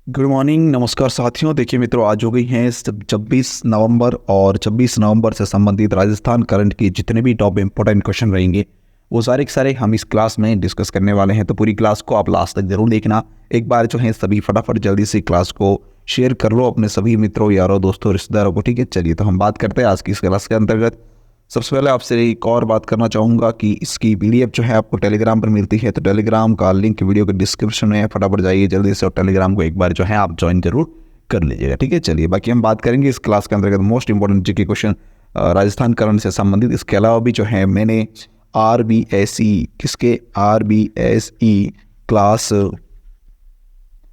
Good morning, नमस्कार साथियों। देखिए मित्रों, आज हो गई हैं 26 नवंबर और 26 नवंबर से संबंधित राजस्थान करंट की जितने भी टॉप इंपॉर्टेंट क्वेश्चन रहेंगे वो सारे के सारे हम इस क्लास में डिस्कस करने वाले हैं। तो पूरी क्लास को आप लास्ट तक जरूर देखना। एक बार जो है सभी फटाफट जल्दी से क्लास को शेयर कर लो अपने सभी मित्रों, यारों, दोस्तों, रिश्तेदारों को। ठीक है, चलिए तो हम बात करते हैं आज की इस क्लास के अंतर्गत। सबसे पहले आपसे एक और बात करना चाहूँगा कि इसकी पीडीएफ जो है आपको टेलीग्राम पर मिलती है, तो टेलीग्राम का लिंक वीडियो के डिस्क्रिप्शन में है। फटाफट जाइए जल्दी से और टेलीग्राम को एक बार जो है आप ज्वाइन जरूर कर लीजिएगा। ठीक है, चलिए बाकी हम बात करेंगे इस क्लास के अंतर्गत most important GK question Rajasthan current से संबंधित। इसके अलावा भी जो है मैंने आरबीएसई क्लास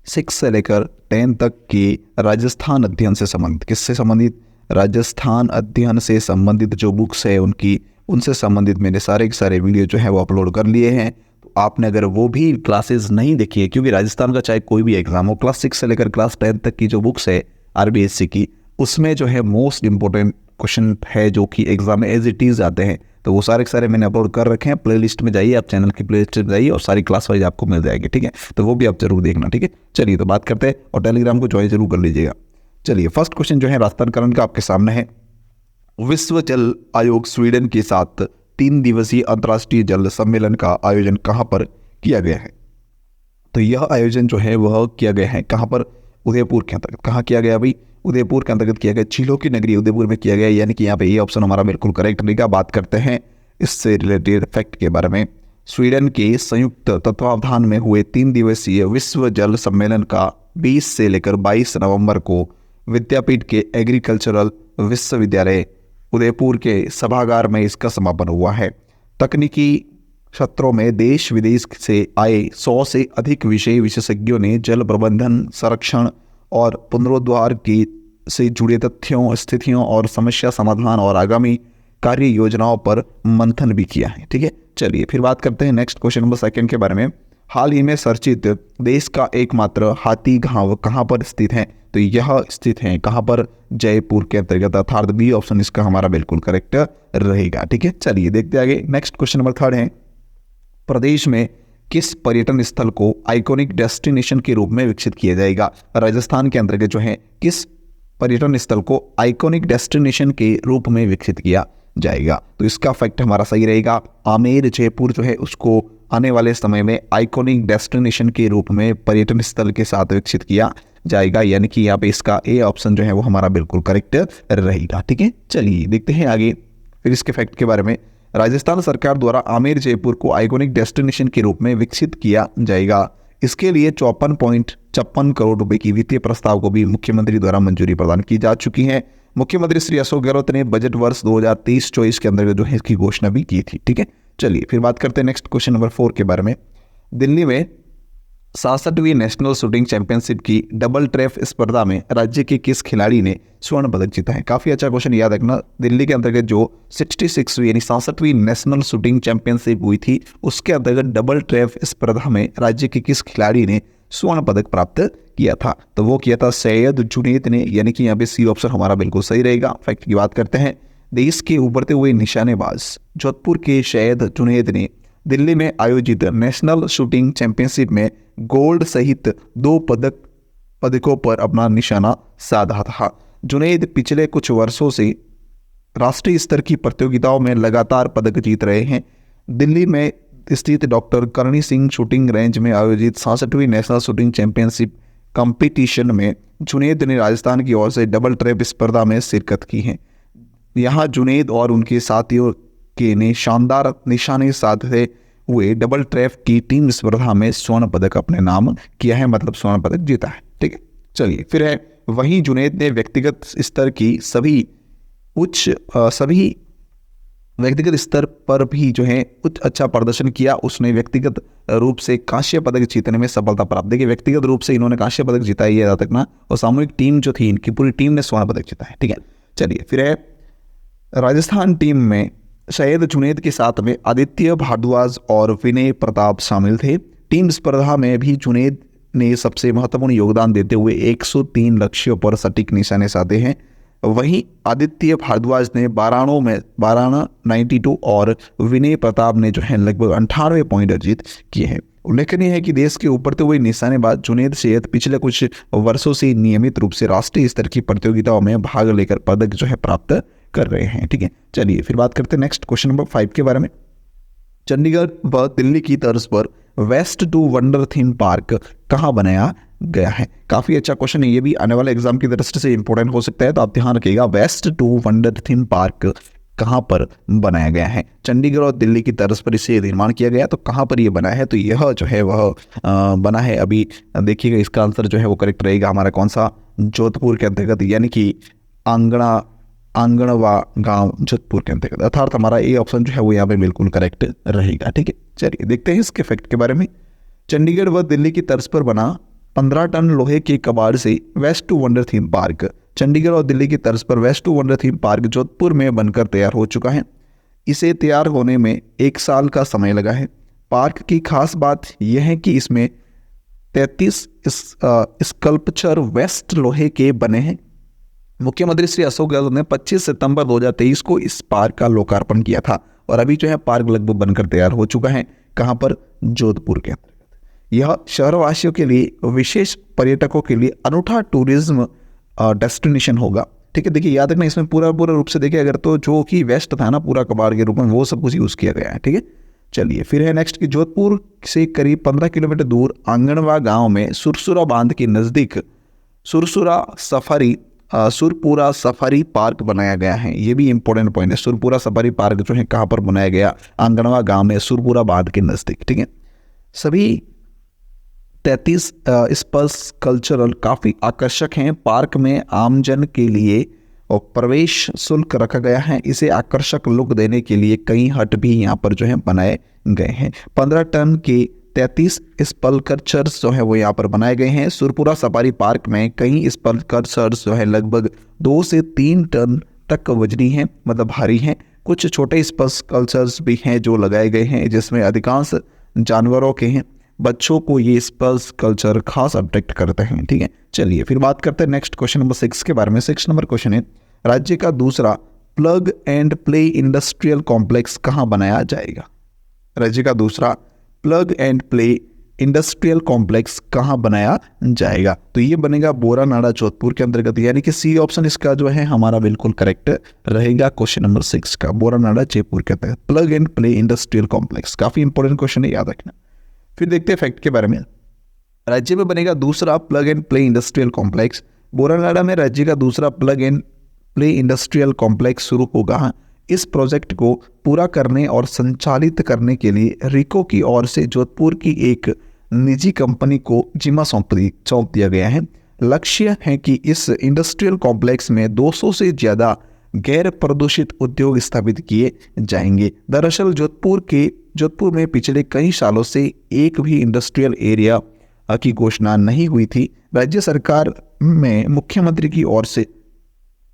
6 से लेकर 10 तक की राजस्थान अध्ययन से संबंधित, किससे संबंधित, राजस्थान अध्ययन से संबंधित जो बुक्स है उनसे संबंधित मैंने सारे के सारे वीडियो जो है वो अपलोड कर लिए हैं। तो आपने अगर वो भी क्लासेस नहीं देखी है, क्योंकि राजस्थान का चाहे कोई भी एग्जाम हो, क्लास 6 से लेकर क्लास 10 तक की जो बुक्स है आरबीएससी की, उसमें जो है मोस्ट इंपॉर्टेंट क्वेश्चन है जो कि एग्जाम में एज इट इज आते हैं, तो वो सारे के सारे मैंने अपलोड कर रखे हैं। प्लेलिस्ट में जाइए, आप चैनल की प्लेलिस्ट में जाइए और सारी क्लास वाइज आपको मिल जाएगी। ठीक है, तो वो भी आप जरूर देखना। ठीक है, चलिए तो बात करते हैं और टेलीग्राम को ज्वाइन जरूर कर लीजिएगा। चलिए फर्स्ट क्वेश्चन जो है राजस्थान करंट का आपके सामने है। विश्व जल आयोग स्वीडन के साथ 3 दिवसीय अंतर्राष्ट्रीय जल सम्मेलन का आयोजन कहां पर किया गया है? तो यह आयोजन जो है वह किया गया है कहां पर? उदयपुर के अंतर्गत। कहां किया गया भाई? उदयपुर के अंतर्गत किया गया। झीलों की नगरी उदयपुर में किया गया, यानी कि यहाँ पे ये ऑप्शन हमारा बिल्कुल करेक्ट रहेगा। बात करते हैं इससे रिलेटेड फैक्ट के बारे में। स्वीडन के संयुक्त तत्वावधान में हुए 3 दिवसीय विश्व जल सम्मेलन का 20 से लेकर 22 नवंबर को विद्यापीठ के एग्रीकल्चरल विश्वविद्यालय उदयपुर के सभागार में इसका समापन हुआ है। तकनीकी क्षेत्रों में देश विदेश से आए 100 से अधिक विषय विशेषज्ञों ने जल प्रबंधन, संरक्षण और पुनरुद्धार की से जुड़े तथ्यों, स्थितियों और समस्या समाधान और आगामी कार्य योजनाओं पर मंथन भी किया है। ठीक है, चलिए फिर बात करते हैं नेक्स्ट क्वेश्चन नंबर 2 के बारे में। हाल ही में चर्चित देश का एकमात्र हाथी गांव कहां पर स्थित है? तो यह स्थित है कहां पर? जयपुर के अंतर्गत, अर्थात बी ऑप्शन इसका हमारा बिल्कुल करेक्ट रहेगा। ठीक है, चलिए देखते आगे। नेक्स्ट क्वेश्चन नंबर 3 है, प्रदेश में किस पर्यटन स्थल को आइकॉनिक डेस्टिनेशन के रूप में विकसित किया जाएगा? राजस्थान के अंतर्गत जो है किस पर्यटन स्थल को आइकॉनिक डेस्टिनेशन के रूप में विकसित किया जाएगा? तो इसका फैक्ट हमारा सही रहेगा। आमेर जयपुर जो है उसको आने वाले समय में आइकॉनिक डेस्टिनेशन के रूप में पर्यटन स्थल के साथ विकसित किया जाएगा, यानी कि यहाँ पे इसका ए ऑप्शन जो है वो हमारा बिल्कुल करेक्ट रहेगा। ठीक है, चलिए देखते हैं आगे फिर इसके फैक्ट के बारे में। राजस्थान सरकार द्वारा आमेर जयपुर को आइकॉनिक डेस्टिनेशन के रूप में विकसित किया जाएगा। इसके लिए 54.56 करोड़ रुपए की वित्तीय प्रस्ताव को भी मुख्यमंत्री द्वारा मंजूरी प्रदान की जा चुकी है। मुख्यमंत्री श्री अशोक गहलोत ने बजट वर्ष 2023-24 के अंतर्गत जो है इसकी घोषणा भी की थी। ठीक है, चलिए फिर बात करते हैं नेक्स्ट क्वेश्चन नंबर 4 के बारे में। दिल्ली में 67वीं नेशनल शूटिंग चैंपियनशिप की डबल ट्रैप स्पर्धा में राज्य के किस खिलाड़ी ने स्वर्ण पदक जीता है? काफी अच्छा क्वेश्चन, याद रखना। दिल्ली के अंतर्गत जो 66वीं यानी 67वीं नेशनल शूटिंग चैंपियनशिप हुई थी, उसके अंतर्गत डबल ट्रैप स्पर्धा में राज्य के किस खिलाड़ी ने स्वर्ण पदक प्राप्त किया था? तो वो किया था सैयद जुनैद ने, यानी कि यहाँ पे सी ऑप्शन हमारा बिल्कुल सही रहेगा। फैक्ट की बात करते हैं। देश के उभरते हुए निशानेबाज जोधपुर के सैयद जुनैद ने दिल्ली में आयोजित नेशनल शूटिंग चैंपियनशिप में गोल्ड सहित 2 पदकों पर अपना निशाना साधा था। जुनैद पिछले कुछ वर्षों से राष्ट्रीय स्तर की प्रतियोगिताओं में लगातार पदक जीत रहे हैं। दिल्ली में स्थित doctor Karni Singh shooting range में आयोजित 66वीं नेशनल शूटिंग चैंपियनशिप कंपटीशन में जुनैद ने राजस्थान की ओर से डबल ट्रैप स्पर्धा में शिरकत की है। यहाँ जुनैद और उनके साथियों के ने शानदार निशाने साधते हुए डबल ट्रैप की टीम स्पर्धा में स्वर्ण पदक अपने नाम किया है, मतलब स्वर्ण पदक जीता है। ठीक है, चलिए फिर है, वहीं जुनैद ने व्यक्तिगत स्तर पर भी जो है कुछ अच्छा प्रदर्शन किया। उसने व्यक्तिगत रूप से कांस्य पदक जीतने में सफलता प्राप्त। देखिए व्यक्तिगत रूप से इन्होंने कांस्य पदक जीता है, ये याद रखना, और सामूहिक टीम जो थी इनकी पूरी टीम ने स्वर्ण पदक जीता है। ठीक है, चलिए फिर है, राजस्थान टीम में सैयद जुनैद के साथ में आदित्य भारद्वाज और विनय प्रताप शामिल थे। टीम स्पर्धा में भी जुनैद ने सबसे महत्वपूर्ण योगदान देते हुए 103 लक्ष्यों पर सटीक निशाने साधे हैं। वहीं आदित्य भारद्वाज ने 92 और विनय प्रताप ने जो है लगभग 98 पॉइंट अर्जित किए हैं। उल्लेखनीय है कि देश के उभरते हुए निशानेबाज जुनैद सैयद पिछले कुछ वर्षों से नियमित रूप से राष्ट्रीय स्तर की प्रतियोगिताओं में भाग लेकर पदक जो है प्राप्त कर रहे हैं। ठीक है, चलिए फिर बात करते हैं नेक्स्ट क्वेश्चन नंबर 5 के बारे में। चंडीगढ़ व दिल्ली की तर्ज पर waste to wonder theme park कहाँ बनाया गया है? काफी अच्छा क्वेश्चन है, ये भी आने वाले एग्जाम की दृष्टि से इंपॉर्टेंट हो सकता है, तो आप ध्यान रखिएगा। Waste to wonder theme park कहाँ पर बनाया गया है? चंडीगढ़ और दिल्ली की तर्ज पर इसे निर्माण किया गया, तो कहाँ पर ये बना है? तो यह जो है वह बना है, अभी देखिएगा इसका आंसर जो है वो करेक्ट रहेगा हमारा कौन सा, जोधपुर के अंतर्गत, यानी कि आंगणवा गांव जोधपुर के अंतर्गत, अर्थात हमारा ए ऑप्शन जो है वो यहाँ पे बिल्कुल करेक्ट रहेगा। ठीक है, चलिए देखते हैं इसके फैक्ट के बारे में। चंडीगढ़ व दिल्ली की तर्ज पर बना 15 टन लोहे के कबाड़ से waste to wonder theme park, Chandigarh और दिल्ली की तर्ज पर waste to wonder theme park Jodhpur में बनकर तैयार हो चुका है। इसे तैयार होने में 1 साल का समय लगा है। पार्क की खास बात यह है कि इसमें 33 स्कल्पचर वेस्ट लोहे के बने हैं। मुख्यमंत्री श्री अशोक गहलोत ने 25 सितंबर 2023 को इस पार्क का लोकार्पण किया था और अभी जो है पार्क लगभग बनकर तैयार हो चुका है। कहाँ पर? जोधपुर के अंतर्गत। यह शहरवासियों के लिए, विशेष पर्यटकों के लिए अनूठा टूरिज्म डेस्टिनेशन होगा। ठीक है, देखिए याद रखना इसमें पूरा रूप से देखिए अगर, तो जो कि वेस्ट था ना पूरा कबाड़ के रूप में, वो सब कुछ यूज किया गया है। ठीक है, चलिए फिर है नेक्स्ट कि जोधपुर से करीब 15 किलोमीटर दूर आंगणवा गांव में सुरपुरा बांध के नजदीक सुरपुरा सफारी पार्क बनाया गया है। ये भी इंपॉर्टेंट पॉइंट है। सुरपुरा सफारी पार्क जो है कहाँ पर बनाया गया? आंगणवा गांव में सुरपुरा बांध के नजदीक। ठीक है, सभी 33 स्पर्श कल्चरल काफी आकर्षक हैं। पार्क में आमजन के लिए और प्रवेश शुल्क रखा गया है। इसे आकर्षक लुक देने के लिए कई हट भी यहाँ पर जो है बनाए गए हैं। 15 टन के 33 स्कल्पचर्स जो है वो यहाँ पर बनाए गए हैं। सुरपुरा सफारी पार्क में कई स्कल्पचर्स जो है लगभग 2 से 3 टन तक वजनी है, मतलब भारी हैं। कुछ छोटे स्कल्पचर्स भी हैं जो लगाए गए हैं, जिसमें अधिकांश जानवरों के हैं। बच्चों को ये स्कल्पचर खास अट्रैक्ट करते हैं। ठीक है, चलिए फिर बात करते हैं नेक्स्ट क्वेश्चन नंबर 6 के बारे में। 6 नंबर क्वेश्चन है, राज्य का दूसरा plug and play industrial complex कहाँ बनाया जाएगा? राज्य का दूसरा plug and play industrial complex कहाँ बनाया जाएगा? तो ये बनेगा बोरानाड़ा जोधपुर के अंतर्गत, यानी कि सी ऑप्शन इसका जो है हमारा बिल्कुल करेक्ट रहेगा क्वेश्चन नंबर 6 का, बोरानाड़ा जयपुर के अंतर्गत plug and play industrial complex. काफी इंपॉर्टेंट क्वेश्चन है, याद रखना। फिर देखते हैं फैक्ट के बारे में। राज्य में बनेगा दूसरा plug and play industrial complex. Boranada में राज्य का दूसरा plug and play industrial complex शुरू होगा। इस प्रोजेक्ट को पूरा करने और संचालित करने के लिए रिको की ओर से जोधपुर की एक निजी कंपनी को जिम्मा सौंप दिया गया है। लक्ष्य है कि इस इंडस्ट्रियल कॉम्प्लेक्स में 200 से ज़्यादा गैर प्रदूषित उद्योग स्थापित किए जाएंगे। दरअसल जोधपुर में पिछले कई सालों से एक भी इंडस्ट्रियल एरिया की घोषणा नहीं हुई थी। राज्य सरकार में मुख्यमंत्री की ओर से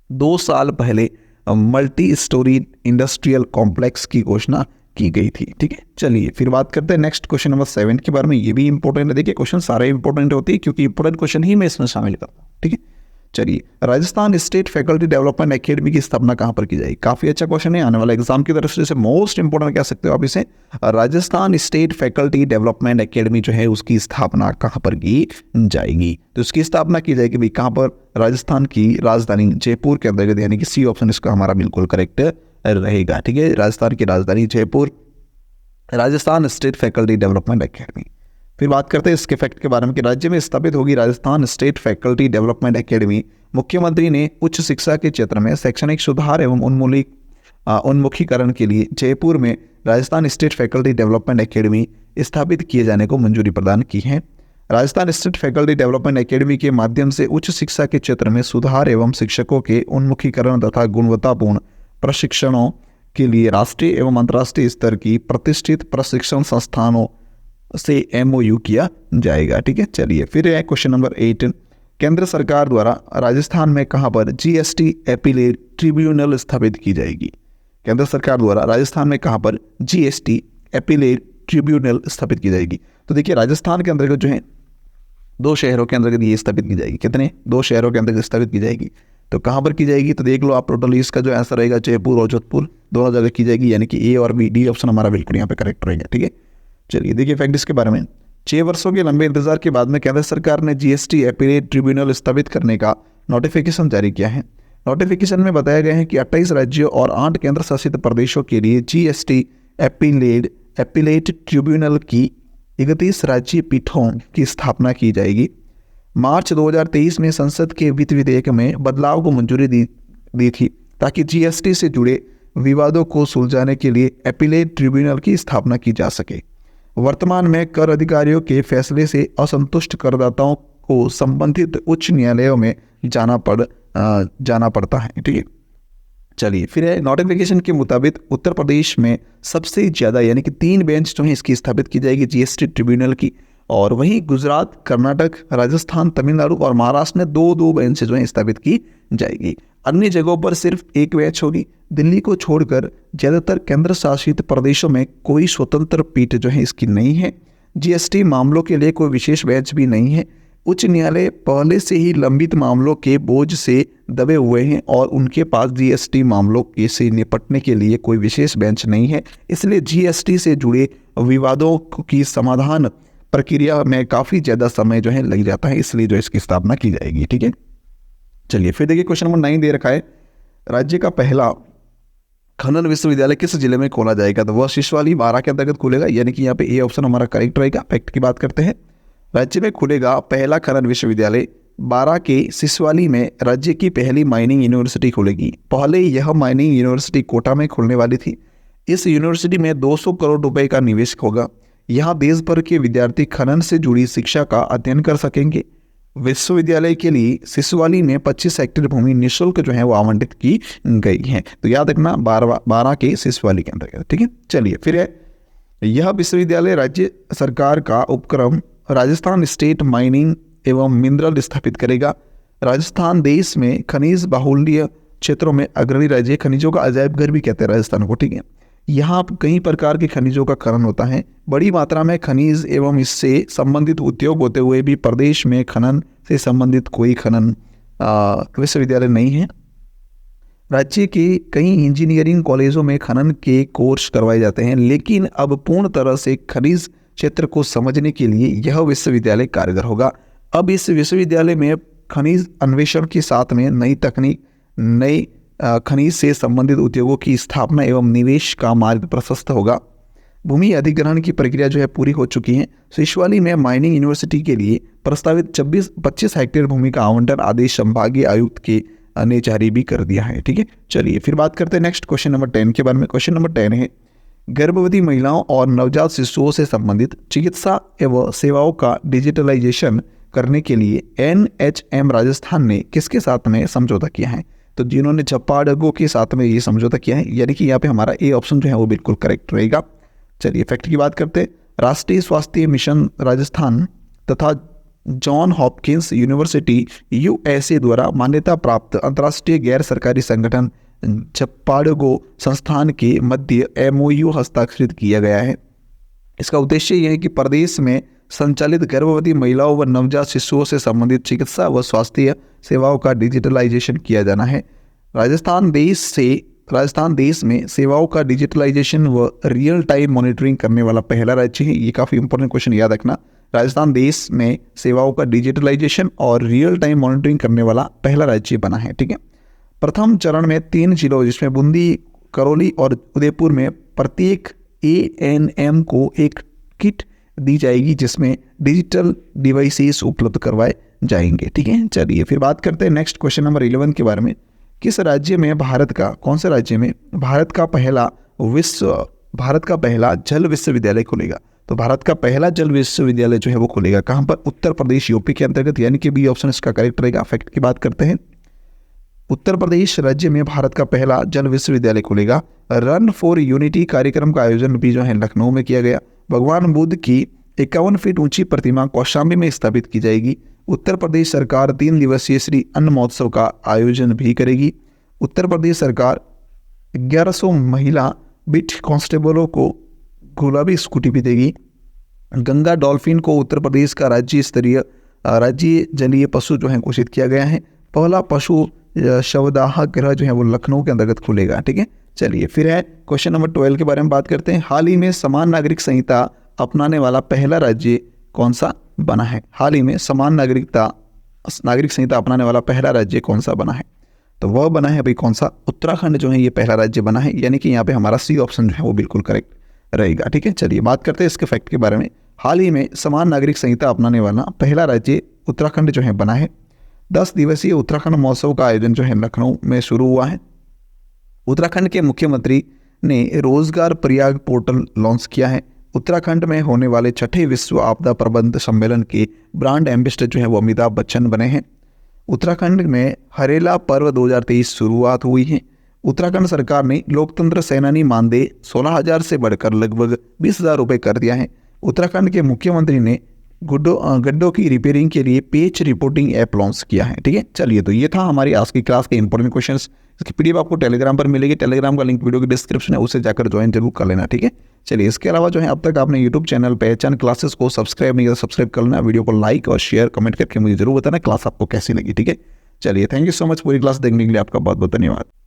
2 साल पहले मल्टी स्टोरी इंडस्ट्रियल कॉम्प्लेक्स की घोषणा की गई थी। ठीक है, चलिए फिर बात करते हैं नेक्स्ट क्वेश्चन नंबर 7 के बारे में। ये भी इंपॉर्टेंट है। देखिए क्वेश्चन सारे इंपॉर्टेंट होती है क्योंकि इंपॉर्टेंट क्वेश्चन ही मैं इसमें शामिल करता हूँ। ठीक है, चलिए Rajasthan state faculty development academy की स्थापना कहाँ पर की जाएगी? काफी अच्छा क्वेश्चन है, आने वाला एग्जाम की दृष्टि से मोस्ट इंपोर्टेंट कह सकते हो आप इसे। Rajasthan state faculty development academy जो है उसकी स्थापना कहाँ पर की जाएगी? तो उसकी स्थापना की जाएगी भाई कहाँ पर? राजस्थान की राजधानी जयपुर के अंतर्गत, यानी कि सी ऑप्शन इसका हमारा बिल्कुल करेक्ट रहेगा। ठीक है, राजस्थान की राजधानी Jaipur, Rajasthan state faculty development academy. फिर बात करते हैं इसके फैक्ट के बारे में कि राज्य में स्थापित होगी Rajasthan state faculty development academy. मुख्यमंत्री ने उच्च शिक्षा के क्षेत्र में शैक्षणिक सुधार एवं उन्मुखीकरण के लिए जयपुर में Rajasthan state faculty development academy स्थापित किए जाने को मंजूरी प्रदान की है। Rajasthan state faculty development academy के माध्यम से उच्च शिक्षा के क्षेत्र में सुधार एवं शिक्षकों के उन्मुखीकरण तथा गुणवत्तापूर्ण प्रशिक्षणों के लिए राष्ट्रीय एवं अंतर्राष्ट्रीय स्तर की प्रतिष्ठित प्रशिक्षण संस्थानों से MOU किया जाएगा। ठीक है, चलिए फिर है क्वेश्चन नंबर 8। केंद्र सरकार द्वारा राजस्थान में कहां पर GST अपीलेट ट्रिब्यूनल स्थापित की जाएगी? केंद्र सरकार द्वारा राजस्थान में कहां पर GST अपीलेट ट्रिब्यूनल स्थापित की जाएगी? तो देखिए राजस्थान के अंतर्गत जो है 2 शहरों के अंतर्गत ये स्थापित की जाएगी। कितने? 2 शहरों के अंतर्गत स्थापित की जाएगी। तो कहां पर की जाएगी? तो देख लो आप, टोटली इसका जो आंसर रहेगा जयपुर और जोधपुर दोनों जगह की जाएगी, यानी कि A और B, D ऑप्शन हमारा बिल्कुल यहाँ पे करेक्ट रहेगा। ठीक है, चलिए देखिए फैक्ट इसके बारे में। 6 वर्षों के लंबे इंतजार के बाद में केंद्र सरकार ने जीएसटी अपीलेट ट्रिब्यूनल स्थापित करने का नोटिफिकेशन जारी किया है। नोटिफिकेशन में बताया गया है कि 28 राज्यों और 8 केंद्र शासित प्रदेशों के लिए जीएसटी अपीलेट ट्रिब्यूनल की 31 राज्य पीठों की स्थापना की जाएगी। मार्च 2023 में संसद के वित्त विधेयक में बदलाव को मंजूरी दी थी ताकि जीएसटी से जुड़े विवादों को सुलझाने के लिए अपीलेट ट्रिब्यूनल की स्थापना की जा सके। वर्तमान में कर अधिकारियों के फैसले से असंतुष्ट करदाताओं को संबंधित उच्च न्यायालयों में जाना पड़ता है। ठीक है, चलिए फिर नोटिफिकेशन के मुताबिक उत्तर प्रदेश में सबसे ज़्यादा यानी कि 3 बेंच जो है इसकी स्थापित की जाएगी जीएसटी ट्रिब्यूनल की, और वहीं गुजरात, कर्नाटक, राजस्थान, तमिलनाडु और महाराष्ट्र में 2-2 बेंच जो है स्थापित की जाएगी। अन्य जगहों पर सिर्फ 1 बेंच होगी। दिल्ली को छोड़कर ज़्यादातर केंद्र शासित प्रदेशों में कोई स्वतंत्र पीठ जो है इसकी नहीं है। जीएसटी मामलों के लिए कोई विशेष बेंच भी नहीं है। उच्च न्यायालय पहले से ही लंबित मामलों के बोझ से दबे हुए हैं और उनके पास जीएसटी मामलों से निपटने के लिए कोई विशेष बेंच नहीं है। इसलिए जीएसटी से जुड़े विवादों की समाधान प्रक्रिया में काफ़ी ज़्यादा समय जो है लग जाता है, इसलिए जो इसकी स्थापना की जाएगी। ठीक है, चलिए फिर देखिए क्वेश्चन नंबर 9 दे रखा है, राज्य का पहला खनन विश्वविद्यालय किस जिले में खोला जाएगा? तो वह शिशुवाली 12 के अंतर्गत खुलेगा, यानी कि यहाँ पे ए ऑप्शन हमारा करेक्ट रहेगा। फैक्ट की बात करते हैं, राज्य में खुलेगा पहला खनन विश्वविद्यालय 12 के शिशुवाली में। राज्य की पहली माइनिंग यूनिवर्सिटी खुलेगी। पहले यह माइनिंग यूनिवर्सिटी कोटा में खुलने वाली थी। इस यूनिवर्सिटी में 200 करोड़ रुपए का निवेश होगा। यहाँ देश भर के विद्यार्थी खनन से जुड़ी शिक्षा का अध्ययन कर सकेंगे। विश्वविद्यालय के लिए शिशुवाली में 25 हेक्टेयर भूमि निःशुल्क जो है वो आवंटित की गई है। तो याद रखना 12 के शिशुवाली के अंतर्गत। ठीक है, चलिए फिर यह विश्वविद्यालय राज्य सरकार का उपक्रम राजस्थान स्टेट माइनिंग एवं मिनरल स्थापित करेगा। राजस्थान देश में खनिज बाहुल्य क्षेत्रों में अग्रणी राज्य, खनिजों का अजायब घर भी कहते हैं राजस्थान को। ठीक है, यहाँ कई प्रकार के खनिजों का खनन होता है। बड़ी मात्रा में खनिज एवं इससे संबंधित उद्योग होते हुए भी प्रदेश में खनन से संबंधित कोई खनन विश्वविद्यालय नहीं है। राज्य के कई इंजीनियरिंग कॉलेजों में खनन के कोर्स करवाए जाते हैं, लेकिन अब पूर्ण तरह से खनिज क्षेत्र को समझने के लिए यह विश्वविद्यालय कारगर होगा। अब इस विश्वविद्यालय में खनिज अन्वेषण के साथ में नई तकनीक, नई खनिज से संबंधित उद्योगों की स्थापना एवं निवेश का मार्ग प्रशस्त होगा। भूमि अधिग्रहण की प्रक्रिया जो है पूरी हो चुकी है। शिशुवाली में माइनिंग यूनिवर्सिटी के लिए प्रस्तावित 25 हेक्टेयर भूमि का आवंटन आदेश संभागीय आयुक्त के ने जारी भी कर दिया है। ठीक है, चलिए फिर बात करते हैं नेक्स्ट क्वेश्चन नंबर 10 के बारे में। क्वेश्चन नंबर 10 है, गर्भवती महिलाओं और नवजात शिशुओं से संबंधित चिकित्सा एवं सेवाओं का डिजिटलाइजेशन करने के लिए NHM राजस्थान ने किसके साथ में समझौता किया है? तो जिन्होंने जपाडगो के साथ में ये समझौता किया है, यानी कि यहाँ पे हमारा ए ऑप्शन जो है वो बिल्कुल करेक्ट रहेगा। चलिए फैक्ट की बात करते हैं, राष्ट्रीय स्वास्थ्य मिशन राजस्थान तथा जॉन हॉपकिंस यूनिवर्सिटी USA द्वारा मान्यता प्राप्त अंतर्राष्ट्रीय गैर सरकारी संगठन जपाडगो संस्थान के मध्य MOU हस्ताक्षरित किया गया है। इसका उद्देश्य यह है कि प्रदेश में संचालित गर्भवती महिलाओं व नवजात शिशुओं से संबंधित चिकित्सा व स्वास्थ्य सेवाओं का डिजिटलाइजेशन किया जाना है। राजस्थान देश में सेवाओं का डिजिटलाइजेशन व रियल टाइम मॉनिटरिंग करने वाला पहला राज्य है। ये काफ़ी इंपॉर्टेंट क्वेश्चन, याद रखना। राजस्थान देश में सेवाओं का डिजिटलाइजेशन और रियल टाइम मॉनिटरिंग करने वाला पहला राज्य बना है। ठीक है, प्रथम चरण में 3 जिलों जिसमें बूंदी, करौली और उदयपुर में प्रत्येक ANM को एक किट दी जाएगी जिसमें डिजिटल डिवाइसेस उपलब्ध करवाए जाएंगे। ठीक है, चलिए फिर बात करते हैं नेक्स्ट क्वेश्चन नंबर 11 के बारे में। किस राज्य में कौन से राज्य में भारत का पहला जल विश्वविद्यालय खुलेगा? तो भारत का पहला जल विश्वविद्यालय जो है वो खुलेगा कहाँ पर? उत्तर प्रदेश UP के अंतर्गत, यानी कि बी ऑप्शन इसका करेक्ट रहेगा। फैक्ट की बात करते हैं, उत्तर प्रदेश राज्य में भारत का पहला जल विश्वविद्यालय खुलेगा। रन फॉर यूनिटी कार्यक्रम का आयोजन भी जो है लखनऊ में किया गया। भगवान बुद्ध की 51 फीट ऊंची प्रतिमा कौशाम्बी में स्थापित की जाएगी। उत्तर प्रदेश सरकार 3 दिवसीय श्री अन्न महोत्सव का आयोजन भी करेगी। उत्तर प्रदेश सरकार 1100 महिला बिट कांस्टेबलों को गुलाबी स्कूटी भी देगी। गंगा डॉल्फिन को उत्तर प्रदेश का राज्य जलीय पशु जो है घोषित किया गया है। पहला पशु शवदाह गृह जो है वो लखनऊ के अंतर्गत खुलेगा। ठीक है, चलिए फिर है क्वेश्चन नंबर 12 के बारे में बात करते हैं। हाल ही में समान नागरिक संहिता अपनाने वाला पहला राज्य कौन सा बना है? हाल ही में समान नागरिक संहिता अपनाने वाला पहला राज्य कौन सा बना है? तो वह बना है भाई कौन सा? उत्तराखंड जो है ये पहला राज्य बना है, यानी कि यहाँ पे हमारा सी ऑप्शन जो है वो बिल्कुल करेक्ट रहेगा। ठीक है, चलिए बात करते हैं इसके फैक्ट के बारे में। हाल ही में समान नागरिक संहिता अपनाने वाला पहला राज्य उत्तराखंड जो है बना है। 10 दिवसीय उत्तराखंड महोत्सव का आयोजन जो है लखनऊ में शुरू हुआ है। उत्तराखंड के मुख्यमंत्री ने रोजगार प्रयाग पोर्टल लॉन्च किया है। उत्तराखंड में होने वाले छठे विश्व आपदा प्रबंध सम्मेलन के ब्रांड एम्बेसडर जो है वो अमिताभ बच्चन बने हैं। उत्तराखंड में हरेला पर्व 2023 शुरुआत हुई है। उत्तराखंड सरकार ने लोकतंत्र सेनानी मानदेय 16,000 से बढ़कर लगभग 20,000 रुपये कर दिया है। उत्तराखंड के मुख्यमंत्री ने गड्ढों की रिपेयरिंग के लिए पेच रिपोर्टिंग ऐप लॉन्च किया है। ठीक है, चलिए तो ये था हमारी आज की क्लास के इंपॉर्टेंट क्वेश्चंस। इसकी पीडीएफ आपको टेलीग्राम पर मिलेगी। टेलीग्राम का लिंक वीडियो की डिस्क्रिप्शन है, उसे जाकर ज्वाइन जरूर कर लेना। ठीक है, चलिए इसके अलावा जो है अब तक आपने यूट्यूब चैनल पहचान क्लासेस को सब्सक्राइब नहीं किया, सब्सक्राइब कर लेना। वीडियो को लाइक और शेयर कमेंट करके मुझे जरूर बताना क्लास आपको कैसी लगी। ठीक है, चलिए थैंक यू सो मच। पूरी क्लास देखने के लिए आपका बहुत बहुत धन्यवाद।